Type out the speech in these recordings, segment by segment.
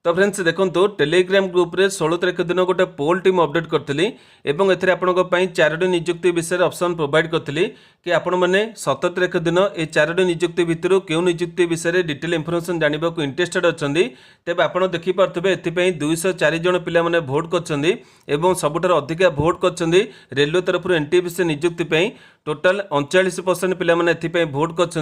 तो फ्रेंड्स देखो Telegram group रे 16 तारिख दिन गोटे पोल टीम अपडेट करी एवं एथे आपंपाई 4टी नियुक्ति विषय ऑप्शन प्रोवाइड करी कि आपण मैंने 17 तारिख दिन ये 4टी नियुक्ति भितर क्यों नियुक्ति विषय डिटेल इनफॉरमेशन जानने को इंटरेस्टेड अच्छा तेज आप देखिपे ए 204 जन पिला भोट कर सबुठार अधिका भोट कर रेलवे तरफ एनटीपीसी नियुक्ति टोटाल 39% पिला भोट कर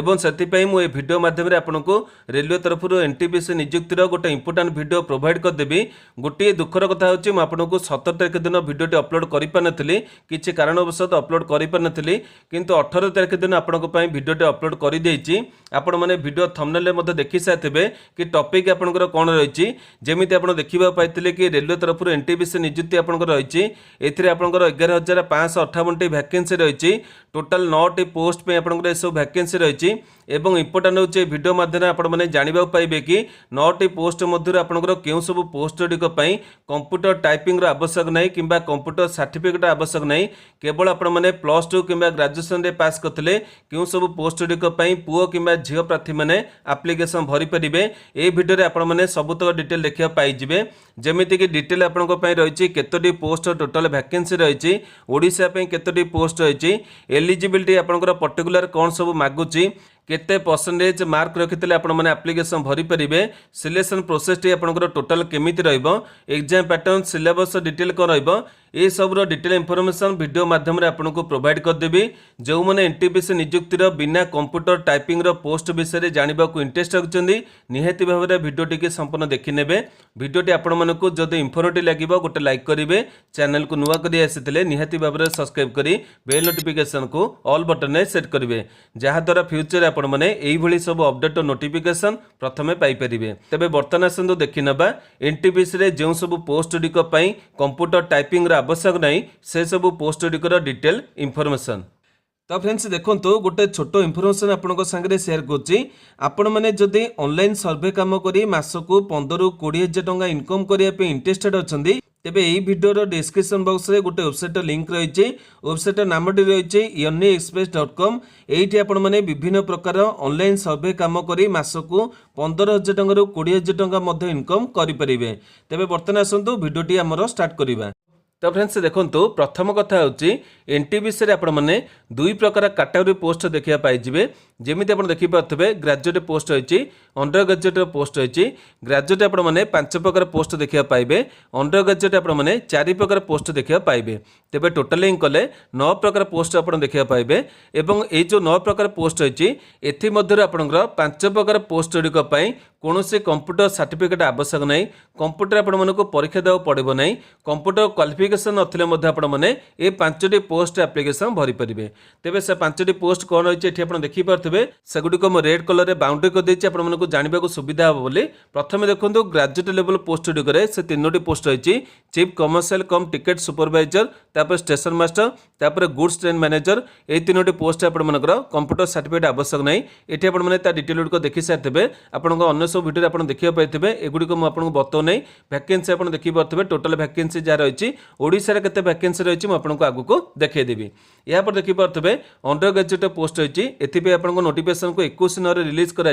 मुझे वीडियो माध्यम आपको रेलवे तरफ एनटीपीसी नियुक्तिर गोटे इंपोर्टाट वीडियो प्रोवाइड करदेवी। गोटे दुखर कथा हूँ आपको 17 तारिख दिन वीडियोटी अपलोड कर पारि किसी कारणवश अपलोड कर पारि किंतु 18 तारिख दिन आपंपाई वीडियोटी अपलोड कर देछि। आपण मैंने वीडियो थंबनेल में देखि सारे कि टॉपिक आपंकर कौन रही जमी आप देखा पाई कि रेलवे तरफ एनटीपीसी नियुक्ति आपंकर रही आपंकर 11,558 वैकेंसी रही टोटाल 9टी पोस्ट पे आपंकर सब वैकेंसी रही एवं इंपोर्टाट होचे वीडियो माध्यम आपण मैंने जानवा पाइबे कि 9टी पोस्ट मध्य आपंकर क्यों सब पोस्ट गुड़िक कंप्यूटर टाइपिंग आवश्यक नहीं कि कंप्यूटर सर्टिफिकेट आवश्यक नहीं केवल आपण मैंने +2 कि ग्रेजुएशन पास करते क्यों सब पोस्ट गुड़िक पुओ कि झील प्रार्थी मैंने आप्लिकेसन भरी पारे। ये वीडियो आपण मैंने सबुतक डिटेल देखा पाइबे जमीती कि डिटेल आपण रही केतोटी पोस्ट टोटाल वैकेंसी रही ओडिशा केतोटी पोस्ट रही एलिजिबिलिटी आपंकर पर्टिकुलर कौन सब मागुची केते परसेंटेज मार्क रखिते आपण मैंने आप्लिकेसन भरी पारे सिलेक्शन प्रोसेस टी आपंकर टोटाल केमिति रहिबो एग्जाम पैटर्न सिलेबस डिटेल कौन रहिबो ये सब डिटेल इनफॉरमेशन वीडियो माध्यम रे आपको प्रोवाइड करदेवी। जो मैंने एनटीपीसी नियुक्तिर बिना कंप्यूटर टाइपिंग पोस्ट विषय जानवा इंटरेस्ट रखिंट निहाती भाव में वीडियोटी के संपूर्ण देखने वीडियोटी आपण मानक जदि इनफॉर्मेटिव लगे गोटे लाइक करेंगे चैनल को नुआ कर आसी निहाती भाव में सब्सक्राइब करी बेल नोटिफिकेशन को ऑल बटन में सेट करेंगे जहाद्वारा फ्यूचर आपण मैंने यही सब अपडेट और नोटिफिकेशन प्रथमे पाइपर। तेज बर्तमान आसतु देखी ना एनटीपीसी जो सब पोस्ट गुड़िक कंप्यूटर टाइपिंग आवश्यक नहीं से सब पोस्ट गुड़िकर डिटेल इनफॉरमेशन। तो फ्रेंड्स देखो गोटे छोट इनफॉरमेशन आपन संगे शेयर करुच्ची आपण मैंने जदि ऑनलाइन सर्वे काम करी मासकू 15-20 हजार टंका इनकम करने इंटरेस्टेड अच्छा तेबे यही वीडियो डिस्क्रिप्शन बॉक्स रे गोटे वेबसाइट लिंक रही वेबसाइट नामटी रही yoniexpress.com एठी आपण माने विभिन्न प्रकार ऑनलाइन सर्वे काम करी मासकू 15,000 टंका 20,000 टंका इनकम करि परिबे। तेबे बर्तमान आसंतु वीडियोटी हमरो स्टार्ट करिबा। तो फ्रेंड्स देखो प्रथम कथा हूँ एनटीपीसी आपण मैंने 2 प्रकार कैटेगरी पोस्ट देखा पाइबे जमी आप देखिपे ग्रेजुएट पोस्ट रही अंडर ग्रेजुएट पोस्ट रही ग्रेजुएट आपण मैंने 5 प्रकार पोस्ट देखा पाइबे अंडर ग्रेजुएट आपण मैंने 4 प्रकार पोस्ट देखा पाइबे तेबे टोटालिंग कले 9 प्रकार पोस्ट आप देखा पाइबे एवं ये जो 9 प्रकार पोस्ट रही एमध्य आपंकर 5 प्रकार पोस्ट गुड़िक कौन से कंप्यूटर सर्टिफिकेट आवश्यक नहीं कंप्यूटर आपण मानक परीक्षा देवा पड़ो ना कंप्यूटर क्वालिफिकेशन नथिले आपण मैंने ये 5टी पोस्ट एप्लिकेशन भरी पारे। तेबे से 5टी पोस्ट कौन रही है देखिपे सेगुड़िक रेड कलर रे बाउंड्री करदे आपको जानवा सुविधा हे बोली। प्रथम देखो ग्रेजुएट लेवल पोस्ट गुड़िक से 3टी पोस्ट रही chief commercial cum ticket supervisor तापर स्टेशन मास्टर तापर गुड्स ट्रेन मैनेजर ये 3टी पोस्ट आपंकर कंप्यूटर सर्टिफिकेट आवश्यक नहीं ये आपने डिटेल गुड़िक देखी सारे आपको अन्य सब वीडियो आप देखा पाइबे एगुड़िक मुझे बतौ नहीं वैकेंसी आप देखिपे टोटाल वैकेंसी जहाँ रही ओडिशा केते वैकेंसी रही मुझे आगू देखदेवी। यहाँ पर देखिपे अंडर ग्रेजुएट पोस्ट रही एथि आपको नोटिफिकेशन को 21 नवे रिलीज कर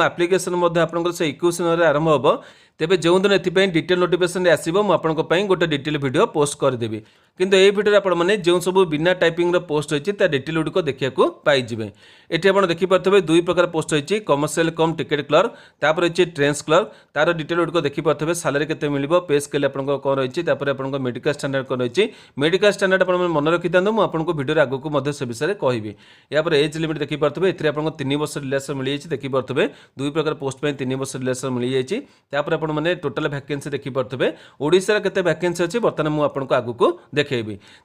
आप्लिकेसन से 21 नवे आरंभ हम तेबे जो दिन एथि डिटेल नोटिफिकेशन आसो मुझे गोटे डिटेल वीडियो पोस्ट करदेवी किंतु ये वीडियो आपने जो सब बिना टाइपिंग पोस्ट रही डिटेल गुड़िक देखा पाइबे। ये आप देखिपे 2 प्रकार पोस्ट रही कमर्शियल कम टिकेट क्लर्क तापर रही ट्रेन्स क्लर्क तार डिटेल गुड़िक देखिपे सालारी केते मिलिबो पे स्केल आपन कौन रही आपको मेडिकल स्टैंडर्ड कौन रही मेडिकल स्टैंडर्ड आप मन रखी था मुझे वीडियो आगू से विषय कहि। या एज लिमिट देखिपे ये आपको 3 वर्ष रिलेसन मिल जाए देखिपे 2 प्रकार पोस्ट 3 वर्ष रिलेसन मिल जाए मैंने टोटाल वैकेंसी देखिपे ओडिशा केते वैकेंसी अच्छी बर्तमान मुझे आगू देखी।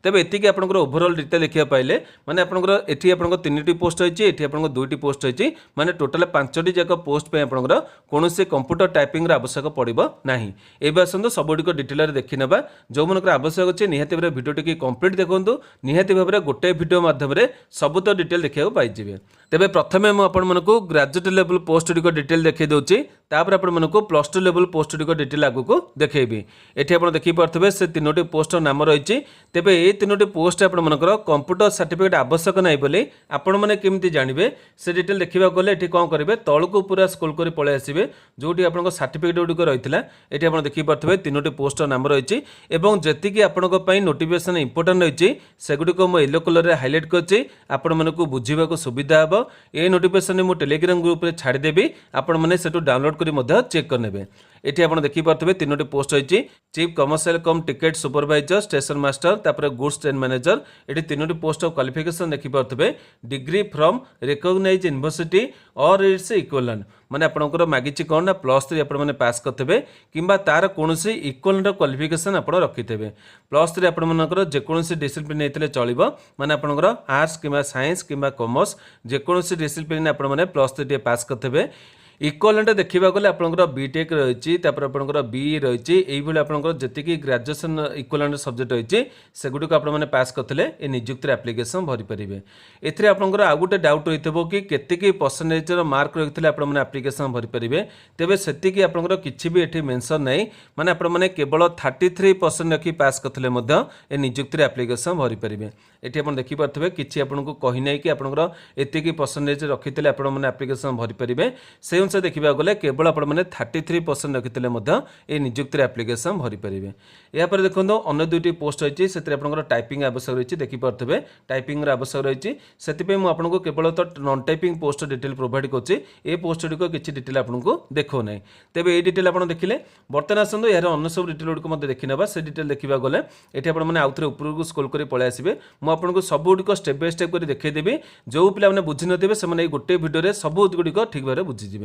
तेज एतिक आप ओभरऑल डिटेल देखा पाइले माने आपंकर एठी आपंकर 3टी पोस्ट रही एठी आपंकर 2टी पोस्ट रही माने टोटाल 5टी जाक पोस्ट पे आपंकर कौन से कंप्यूटर टाइपिंग आवश्यक पड़ो ना। ये आसतु सबुक डिटेल देखी ना जो मन आवश्यक अच्छे निहाती भाव वीडियो टी कंप्लीट देखो निहाती भाव में गोटे वीडियो माध्यम सब तो डिटेल देखा पाइबे। तेज प्रथम मुझे ग्रेजुएट लेवल पोस्ट गुड़िक डिटेल देखी दूसरी तापर आपको +2 लेवल पोस्ट गुड़िक डिटेल आगु को देखेबी। एठी आपण देखि पारथबे से तीनोटी पोस्ट नाम रही। तेबे ए तीनोटी पोस्ट आपण मनकर कंप्यूटर सर्टिफिकेट आवश्यक नाही बोली आपण माने केमती जानिबे से डिटेल देखिबा गले एठी कोन करिवे तळकु पूरा स्क्रॉल करी पळे आसीबे जोटी आपन सर्टिफिकेट गुड़िक रहितला एठी आपण देखि पारथबे तीनोटी पोस्ट नाम रही एवं जेति कि आपण पई नोटिफिकेशन इंपोर्टेंट रही सेगुड़िक मो येलो कलर रे हाइलाइट करछि आपण मानकु बुझिबा को सुविधा हबो। ए नोटिफिकेशन मो टेलीग्राम ग्रुप रे छाडी देबी आपण माने सेटु डाउनलोड करी मध्य चेक करनेबे। एठी आपण देखि पारथबे तीनोटी पोस्ट होइछि chief commercial cum ticket supervisor station master तापर गुड्स ट्रेन मैनेजर। एठी तीनोटी पोस्ट ऑफ क्वालिफिकेशन देखि पारथबे डिग्री फ्रॉम रिकॉग्नाइज्ड यूनिवर्सिटी और इट्स इक्विवेलेंट माने आपनकर मागिछि कोन ना +3 आपण माने पास करथबे किंबा तार कोनोसी इक्विवेलेंट क्वालिफिकेशन आपण रखिथबे। +3 आपण मानकर जे कोनोसी डिसिप्लिन हेतले चलिबो माने आपनकर आर्ट्स किंबा साइंस किंबा कॉमर्स जे कोनोसी डिसिप्लिन आपण माने +3 पास करथबे। इक्वालेंट देखा गले आपंकर बीटेक रही आपंकर बीई रही ये आपंकर जी ग्रेजुएशन इक्वालेंट सब्जेक्ट रही से गुड़िक आपने पास करते ये निजुक्ति एप्लिकेशन भरी पारे। एथिरे आपंकर आउ गोटे डाउट रही कि केतिकी परसेंटेज मार्क रखते आपने एप्लिकेशन भरी पारे तेबे सेतिकी आपंकर किछि भी एठी मेंशन नहीं माने आपने केवल 33% रखी पास करते ये निजुक्ति एप्लिकेशन भरी पारे। एठी आपन देखि पारथबे किछि आपनको कहि नै कि आपनकर एतिकी परसेंटेज रखितले आपण माने एप्लिकेशन भरि परिबे से अनुसार देखिबा गले केवल आपण माने 33% रखितले मध्य ए नियुक्ति एप्लिकेशन भरि परिबे। या पर देखंदो अन्य दुईटी पोस्ट रहिछि सेतरे आपनकर टाइपिंग आवश्यक रहिछि देखि पारथबे टाइपिंग रा आवश्यक रहिछि सेति पे मु आपनको केवल तो non typing post detail provide करछि ए पोस्ट डिको किछि डिटेल आपनको देखो नै तेबे ए डिटेल आपण देखिले बर्तन आसंदो यार अन्य सब डिटेल को मते देखिनबा से डिटेल देखिबा गले एठी आपण माने आउथरे ऊपर को स्क्रॉल करी पळे आसीबे आपको सब गुड़िक स्टेप बाय स्टेप कर देखदेवी जो पिला बुझी नथिबे से गोटे भिडियो सब गुड़िक ठीक भाव बुझीजे।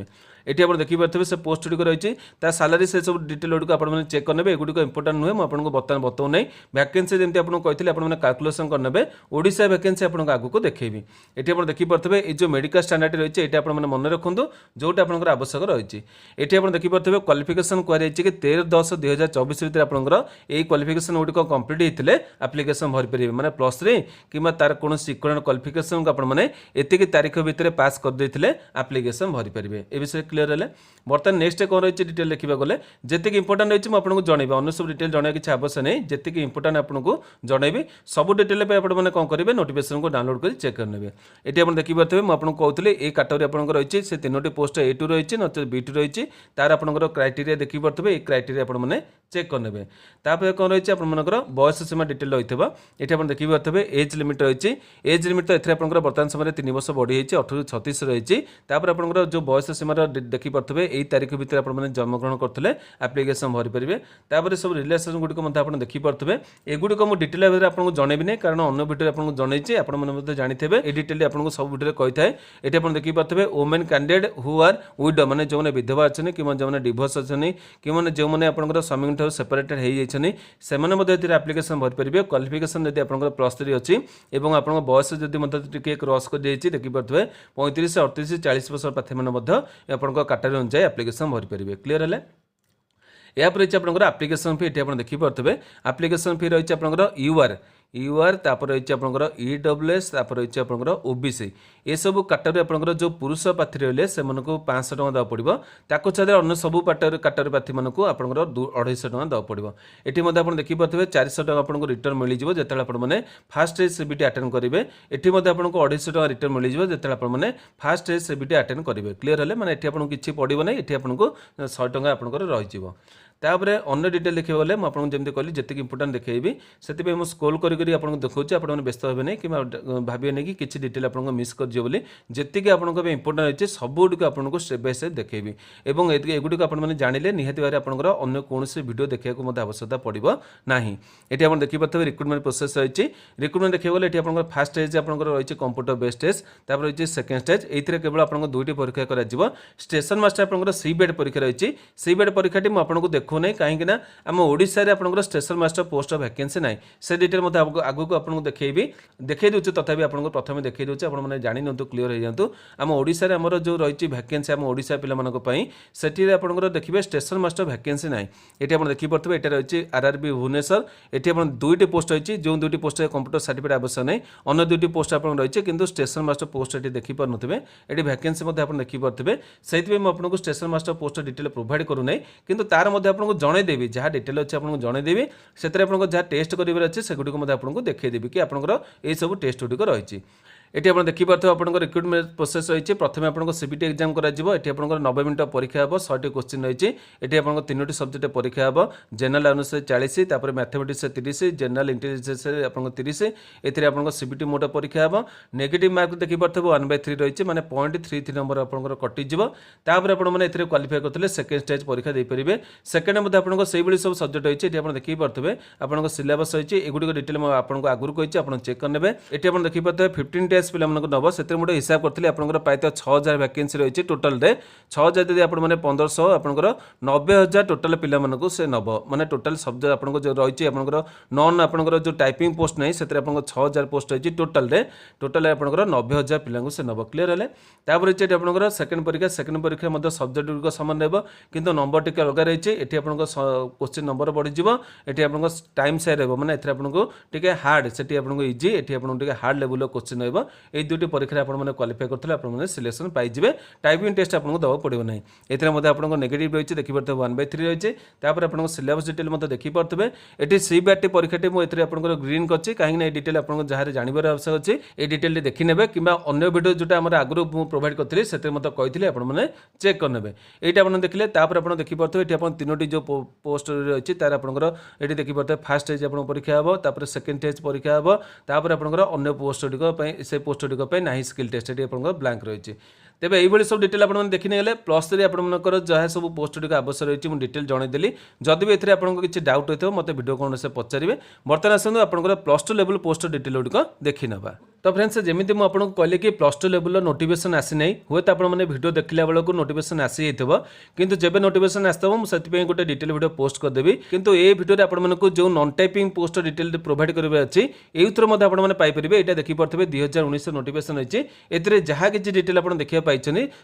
ये आप देखिए से पोस्ट गुड़िक रही सालारी से सब डिटेल गुड़िक आप चेक करने एगुड़िक इंपोर्टेंट नुहे मुझे बर्तमान बताऊ नहीं वैकेंसी जमी आपको कही आपने कैलकुलेसन करने ओडिशा वैकेंसी आपको आगू देखेबी। ये आप देखिए ये जो मेडिकल स्टैंडर्ड रही है आप मन रखु जोटा आप आवश्यक रही है। ये आप देखिए क्वालिफिकेशन कहुई कि 13/10/2024 भितर आपंकर यही क्वालिफिकेशन गुड़िक कंप्लीट होते एप्लिकेशन भरी पारे मैंने +3 किंबा तार कौन इक्विवेलेंट क्वालिफिकेशन को आपने एतिकी तारीख भितर पास कर देथिले एप्लिकेशन भरी पारे। ए विषय क्लियर है। बर्तमान नेक्स्ट कौन रही डिटेल देखा गले जी इंपोर्टेंट रही मुझे जनइबी अन्य सब डिटेल जनवा किसी आवश्यक नहीं जी इंपोर्टेंट आपको जनइबी सब डिटेल आपने कौन करेंगे नोटिफिकेशन को डाउनलोड कर चेक करने। ये आप देखिए मुझे कहूँ ये कैटेगरी आपको रही से तीनोटी पोस्ट A2 रही नचेत B2 रही तार आपंकर क्राइटेरिया देखी पारे ये क्राइटेरिया आपने चेक करने। तापर कौन रही आपर बयस सीमा डिटेल रही है आप देखिए पारे एज लिमिट रही एज लिमिट तो ये आपंकर बर्तमान समय 3 वर्ष बढ़ी 18 ରୁ 36 रही आपंकर जो बयस सीमार देखी पारे यही तारीख भितर आपने जन्मग्रहण करते एप्लिकेशन भरी पारे। सब रिलेसन गुड़िक आप देखी पारे एगुड़िक मुझे डिटेल भाव आपको जनइबी नहीं कारण अन्य भिडियो आपको जनइछि आपने जानते हैं ये डिटेल आपको सब भिडियो कही थाए। ये आप देखी पारे women candidate who are widow माने जो विधवा अच्छे कि जो डिवोर्स अच्छे कि जो मैंने आपंकर स्वामी सेपरेटेड हो जाते एप्लिकेशन भरी पारे। क्वालिफिकेशन यदि आप +3 अच्छी और आप बयस जब क्रॉस कर देखी पारे 35 38 40 वर्ष प्रार्थी मैंने आप कैटेगरी अनुसार एप्लिकेशन भरी पारे। क्लियर है। या रही है एप्लिकेशन फी ये आप देखिए एप्लिकेशन फी रही है यूआर तापर रही आपंकर EWS तापर रही आपंकर OBC ये सब कैटेगरी आपंकर जो पुरुष प्रार्थी रही से 500 टका देवा पड़ो ताको छाड़ अन्य सब कैटेगरी प्रार्थी मानक आपंकर 250 टका देवा पड़ो। ये आप देखिए पारे 400 टका आपको रिटर्न मिल जाए जो आपने फास्ट एज CBT अटेंड करेंगे। ये आपको 250 टका रिटर्न मिल जाए जो आपने फास्ट एज CBT अटेंड करेंगे। क्लियर है मैंने ये आपको किसी पड़ो ना ये आपको 100 टका आपंकर रही। तापर अन्य डिटेल देखा गले मुझे जमी कहली जी इंपोर्टेंट देखी से मुझे स्क्रोल करी आपको देखा आपने व्यस्त हे नहीं कि भावे नहीं कि किसी डिटेल आपको मिस कर बोली जी आपको इंपोर्टेंट रही है सब गुड़िक आपको स्टेप बाय स्टेप देखेबी और एगुड़िक आपने जानिले निहाती भाव आपंकर अन्य कौन वीडियो देखा आवश्यकता पड़ो ना। ये आप देखिए पारे रिक्रुटमेंट प्रोसेस रही रिक्रुटमेंट देखा गले ये आप फास्ट स्टेज आपंकर रही कंप्यूटर बेस्ड टेस्ट तापर रही सेकेंड स्टेज ये केवल आपको 2टी परीक्षा कर स्टेशन मास्टर आपंकर C-BED परीक्षा रही C-BED परीक्षा मुझे आपको देखो नहीं कहीं आम ओडिशा रे आपनकर स्टेशन मास्टर पोस्ट वैकेंसी ना से डिटेल मत आगु को आपको देखी देखई दूचे तथापि आपको प्रथम देखई दूचे आपने जानी नियंतु क्लियर हो जातु आम ओडिशा रे हमर जो रही वैकेंसी आम ओडिशा पिला मानक पई सेठी आपनकर देखिबे स्टेशन मास्टर वैकेंसी ना एटी आप देखि पड़े ये रही RRB भुवनेश्वर ये आप दुईटी पोस्ट रही जो दुईटी पोस्ट कंप्यूटर सर्टिफिकेट आवश्यक नहीं अन्य दुईटी पोस्ट आप रही कि स्टेशन मास्टर पोस्ट ये देखिपारे ये वैकेंसी आप देखिपे से मुझे station master post detail provide करूना कि तार आपको जनईदेवी जहाँ डिटेल अच्छे आपको जनईदेवी से जहाँ टेस्ट कर अच्छे से गुड़िक आपको देखईदेवी कि आपंकर यही सब टेस्ट गुड़िक रही एटी आप देखिपे आप रिक्रुटमेंट प्रोसेस रही प्रथम आपको सीबीटी एग्जाम कर आप 90 मिनट परीक्षा हम 100 क्वेश्चन रही ये आपको 3टी सब्जेक्ट परीक्षा हम general awareness 40 mathematics 30 general intelligence आपको 30 ए सीबीटी मोड परीक्षा हम नेगेटिव मार्क देखिपे 1/3 रही माने 0.33 नंबर आपंकर कटिଯିव तापर आपने क्वालिफाई करते सेकेंड स्टेज परीक्षा देपारे सेकेंड आपको से सब सब्जेक्ट रही ये देखिपे आपको सिलेबस रही एगुड़ी डिटेल आपको आगुरी कही आप चेक करने ये आप देखिपे 15 डेज पिला नब से हिसाब करी आपंकर प्रायः 6000 वैकेंसी रही टोटाल 6000 जब आप 1500 आपंकर 90,000 टोटाल पिला से नब माने टोटाल सब्जेक्ट आपको जो रही आपंकर नॉन आपंकर जो टाइपिंग पोस्ट नहीं से 6000 पोस्ट रही टोटाल आपंकर 90,000 पिला से नब क्लियर है तापर ये आपंकर सेकेंड परीक्षा सब्जेक्ट गुड़िक सामान रहा कि नंबर टी अलग रही है ये आप क्वेश्चन नंबर बढ़ीज ये आप टाइम साइड रहा मैंने आपको टे हार्ड से आपको इजी ये आपको हार्ड लेवल क्वेश्चन रहा ये दुईटी परीक्षा आपने क्वालिफाई करते आपने सिलेक्शन पाइबे टाइपिंग टेस्ट आपको दवा पड़ो ना ये आपको नेगेटिव रही देखिए 1/3 रही आपको सिलेबस डिटेल देखिपे ये सीबीआरटी परीक्षा मुझे आपको ग्रीन कर कहीं डिटेल आपको जहाँ जानवर आवश्यक अच्छे ये डिटेल देखी ने कि अन्य भिडियो जोटा आगुरी प्रोवाइड करी से कही आपने चेक करने ये आपने देखिए आप देखिपे ये आप 3टी जो पोस्ट रही तार आपंकर ये देखिपे फास्ट स्टेज आप परीक्षा हम सेकेंड स्टेज परीक्षा हम तापर आपंकर अन्य पोस्ट गुड़िक से पोस्ट गुड़िक ना स्किल टेस्ट ये ब्लैंक रही तेज ये सब डिटेल आपने देखी गले +3 आपर जहाँ सब पोस्ट गुड़िक आवश्यक रही मुझे डिटेल जनईदेली जदि भी एथे आपको किसी डाउट होता मत वीडियो कौन से पचारे बर्तमान आसतु आपंकर +2 लेवल पोस्ट डिटेल गुड़िक देखी ना तो फ्रेंड्स जमी मुझे कहली कि +2 लेवल नोटिफिकेशन आसी ना हे तो आपने वीडियो देखला बेलू नोटिफिकेशन आसी किंतु जब नोटिफिकेशन आसो मुझे गोटे डिटेल वीडियो पोस्ट करदेवी किंतु ये वीडियो आपको जो non typing post detail provide करेंगे अच्छी ये आपने पाइपर यहाँ देखिपे 2019 नोटिफिकेशन रही है जहाँ किसी डिटेल आप देखा पाई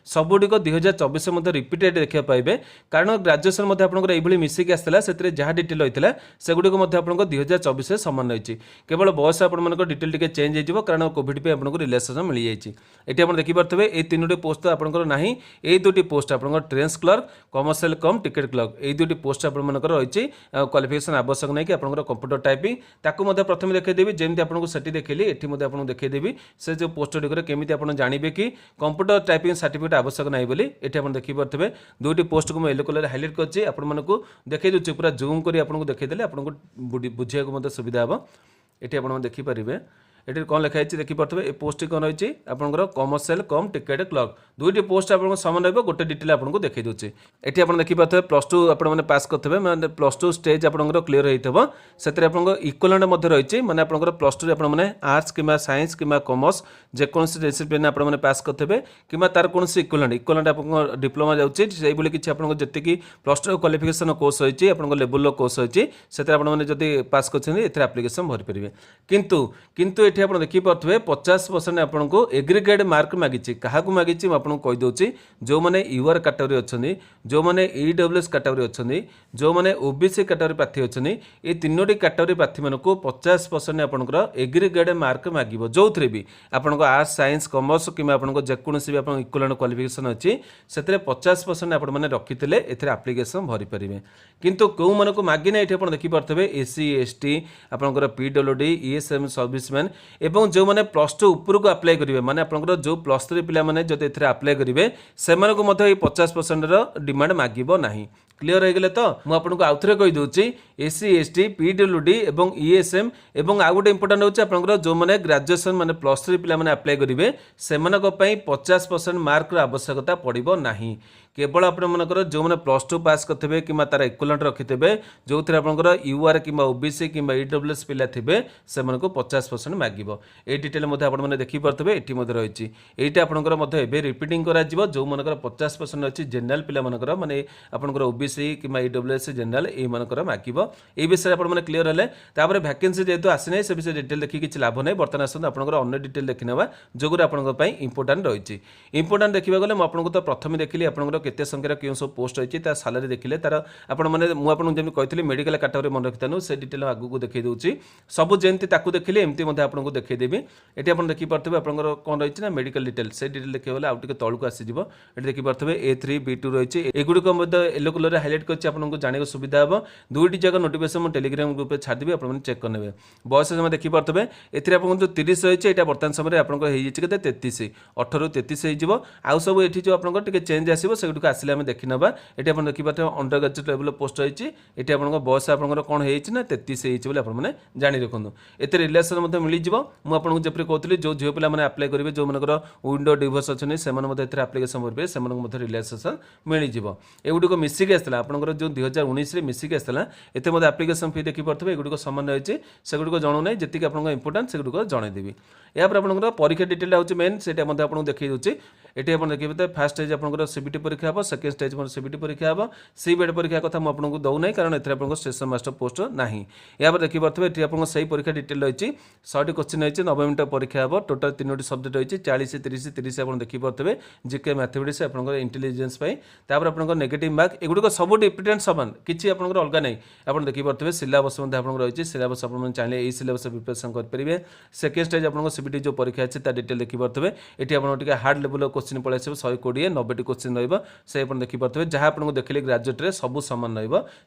सबुड़ 2024 रिपीटेड देखा पाइबे कारण ग्रेजुएशन आपंकर मिसिक आसाला से जहाँ डिटेल होता है सेगुड़िक आपको 2024 सामान रही केवल बयस आप डिटेल टी चेंज हो कारण कोविड पे आपको रिलेक्सेशन मिल जाए ये आप देखिपे ये 3टी पोस्ट तो आपंकर ना ये दुईटी पोस्ट आपंकर trains clerk commercial cum ticket clerk ये दुईटी पोस्ट आपंकर रही क्वालिफिकेशन आवश्यक नहीं कि आपंकर कंप्यूटर टाइपिंग ताकू प्रथम देखदेवी जमी आपको सेठी देखली ये आपको देखदेवी से जो पोस्ट गुड़िक केमी आप जानवे कि कंप्यूटर टाइपिंग सर्टिफिकेट आवश्यक नहीं बोली ये आप देखिपे दुईटी पोस्ट को येलो कलर हाइलाइट करछि आपको देखई दूसरी पूरा जूम कर आपको देखदेले आपको बुझे सुविधा हम ये आप देखिपारे ये कौन लिखाई देखिपे ये पोस्ट कौन रही आपंकर कमर्शियल कम टिकेट क्लर्क दुईटी पोस्ट आपको सामान रहा गोटे डिटेल आपको देखई दूसरी ये आप देखिपे +2 आपने पास करते मैंने +2 स्टेज आपंकर क्लीयर होता से इक्वलेंट रही मैंने आपंकर +2 आपने आर्ट्स कि साइंस कि कमर्स जेकोसी डिसिप्लिन आपने पास करते कि तार कौन इक्वलेंट आप डिप्लोमा जाऊँगी किसी आपको जी +2 क्वालिफिकेशन कोर्स रही है लेवल कोर्स रही है आपने जब पास कर आप्लिकेसन भरी पारे किंतु ये आप देखिपे 50% आपको एग्रीगेट मार्क मागिची क्या मागिची आपको कहीदे जो मैंने यूआर कैटेगरी अच्छा जो मैंने EWS कैटेगरी अच्छा जो मैंने OBC कैटेगरी प्रार्थी अच्छा ये 3टी कैटेगरी प्रार्थी मानक 50% आपंकर एग्रीगेट मार्क मागिब जो थे भी आपको आर्ट्स साइंस कमर्स कि जेकोसी भी आप इक्वलेंट क्वालिफिकेशन अच्छी से 50% आपने रखी ए आप्लिकेसन भरी पारे किंतु कौ मानक मागिना ये आप देखिपे SC ST आपंकर PWD ESM सर्विसमैन एवं जो मैंने +2 उपरको अप्लाई करेंगे माने आपंकर जो +3 पिला माने जदि एथरे अप्लाई करेंगे से 50% डिमांड मागिबो नाही क्लियर हो गले तो मुझे आउ थे कहीदे SC ST PWD एवं ESM एवं आउ गोटे इंपोर्टाट होची आपंकर जो मैंने ग्रेजुएशन माने +3 पिला माने अप्लाई करेंगे से 50% मार्क आवश्यकता पड़िबो नाही केवल आपंकर जो मैंने +2 पास करते कि तार इक्विवेलेंट रखिथे जो थे आपंकर यूआर कि ओबीसी कि ईडब्ल्यूएस पिला थे से 50% मागिब। ये डिटेल आपने देखिपे ये रही ये आपंकर रिपीटिंग कर जो मनकर 50% अच्छी जेनेल पिला माने आपंकर ओबीसी कि ईडब्ल्यूएस जेनेल ये मागिब। ये विषय आपने क्लीयर है वैकेंसी जेहतु आसी से विषय डिटेल देखिए किसी लाभ नहीं। बर्तमान आसत आपंकर अन्य डिटेल देखने जो आपंपाई इंपोर्टाट रही इंपोर्टाट देखा गले मुझे तो प्रथम देखिए आपंकर केते संख्यार क्यों सब पोस्ट रही है सालारी देखिले तार मुझे कही मेडिकल कैटेगरी मन रखी से डिटेल आगू देखी दूसरी सब जमी देखिले एमती आपको देखीदेवी। ये आप देखिपे आपंकर कौन रही है मेडिकल डिटेल से डिटेल देखा गले आउटे तौक आसज ये देखिपे A3 B2 रही है एगुड़िक येलो कलर हाइलाइट कर आपको जाने सुविधा हे। दुईटी जगह नोटिफिकेशन मुझे टेलीग्राम ग्रुप छाड़ी आप चेक करने बयस समय देखिपे ए जो 30 रही है बर्तमान समय आपको 33 18 ରୁ 33 हो सब ये जो आपको चेंज आसो से आसिले आम देखी ना ये आप देखिए अंडर ग्रेजुएट लेवल पोस्ट रही है। ये आप बयस आपंकर कौन होना 33 होती आपने जाणी रखुद ये रिलेसन मिलज मुझे जपरी कहती जो झील पे आप्लाय करेंगे जो मनकर विंडो डिवोर्स अच्छे से आप्लिकेसन करेंगे से रिलेसन मिलज एगुड़िक मिसिक आसला आपंकर जो 2019 मिसिक आसला ये मतलब आप्लिकेसन फी देखिपे एगुड़िक सामान रही से जनाऊ ना जी आप इंपोर्टाट से जनईदेवी। यापर आपंकर परीक्षा डिटेल हूँ मेन से आपको देखी दूसरी ये आप देखिए फास्ट स्टेज आपंकर सीबीटी परीक्षा हे सेकेंड स्टेज सीबीटी परीक्षा हे सी बेड परीक्षा कथा मुझे दौना कारण ए स्टेशन मास्टर पोस्ट ना। यापर देखिपे ये आप सही परीक्षा डिटेल रही 100 क्वेश्चन रही 90 मिनट परीक्षा हे टोटाल 3टी सब्जेक्ट रही 40 30 30 आप देखिपे जीके मैथमेटिक्स आपंकर इंटेलिजेंस आपंकर नेगेटिव मार्क एगुड़िक सब डिफरेंट सामान किसी आपंकर अलग नहीं आप देखिपे सिलेबस रही सिलेबस आप चाहिए यही सिलेबस प्रिपरेशन करेंगे। सेकेंड स्टेज आप सीबीटी जो परीक्षा अच्छी डिटेल देखिपे ये आप हार्ड लेवल क्वेश्चन पलि आस 120 90 क्वेश्चन रही देखिपे जहाँ आपको देखिए ग्रेजुएट में सब सामान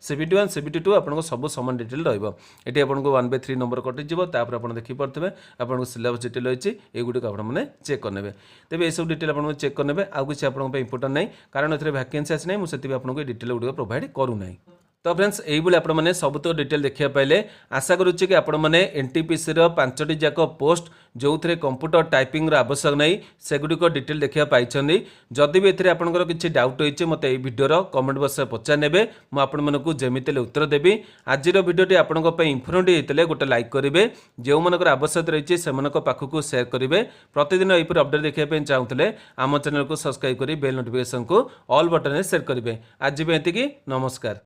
सीबीटी 1 सीबीटी 2 आपको सब सामान डिटेल रही आपको 1/3 नंबर कटिजी आप देखिपे आपको सिलेबस डिटेल रही युड़िक आपने चेक करने तेज ये सब डिटेल आप चेक करने आउ किसी आप इंपोर्टाट नहीं कारण ए वैकेंसी आसी ना मुझे आपको डिटेल गुड़िक प्रोवाइड करूना। तो फ्रेंड्स यही आपने सब तो डिटेल देखा पाइले आशा करुच्चे कि आपने एनटीपीसी 5टी जाक पोस्ट जो थे कंप्यूटर टाइपिंग आवश्यक नहीं सेगुड़िक डिटेल देखा पाई जदि भी एथे आपंकर किसी डाउट होइछे मते एई वीडियोर कमेंट बॉक्स में पचार नेबे मु आपण मानकु जेमिति उत्तर देबी। आजिर वीडियोटी आपंक पई इन्फॉर्मेटिव हेतले गोटे लाइक करेंगे जो मनकर आवश्यक रही से पाखक शेयर करेंगे प्रतिदिन यहीपर अपडेट देखा चाहूले आम चैनल को सब्सक्राइब कर बेल नोटिफिकेशन को ऑल बटन में सेट करेंगे। आज भी एतिकी नमस्कार।